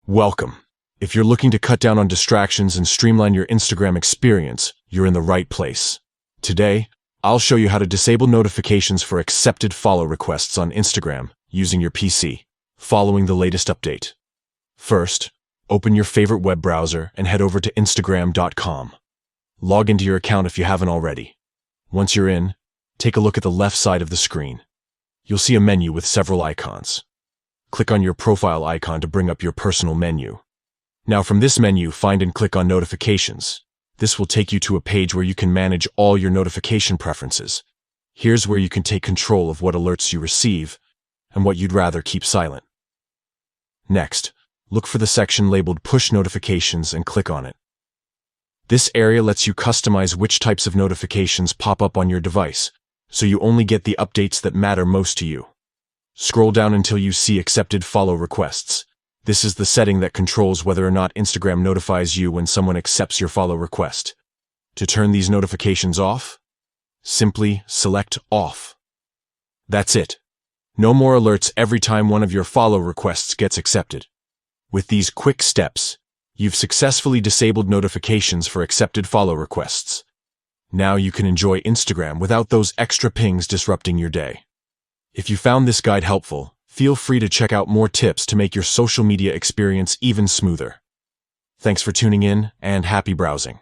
Welcome. If you're looking to cut down on distractions and streamline your Instagram experience, you're in the right place. Today, I'll show you how to disable notifications for accepted follow requests on Instagram using your PC, following the latest update. First, open your favorite web browser and head over to Instagram.com. Log into your account if you haven't already. Once you're in, take a look at the left side of the screen. You'll see a menu with several icons. Click on your profile icon to bring up your personal menu. Now from this menu, find and click on Notifications. This will take you to a page where you can manage all your notification preferences. Here's where you can take control of what alerts you receive and what you'd rather keep silent. Next, look for the section labeled Push Notifications and click on it. This area lets you customize which types of notifications pop up on your device, so you only get the updates that matter most to you. Scroll down until you see Accepted Follow Requests. This is the setting that controls whether or not Instagram notifies you when someone accepts your follow request. To turn these notifications off, simply select Off. That's it. No more alerts every time one of your follow requests gets accepted. With these quick steps, you've successfully disabled notifications for accepted follow requests. Now you can enjoy Instagram without those extra pings disrupting your day. If you found this guide helpful, feel free to check out more tips to make your social media experience even smoother. Thanks for tuning in, and happy browsing.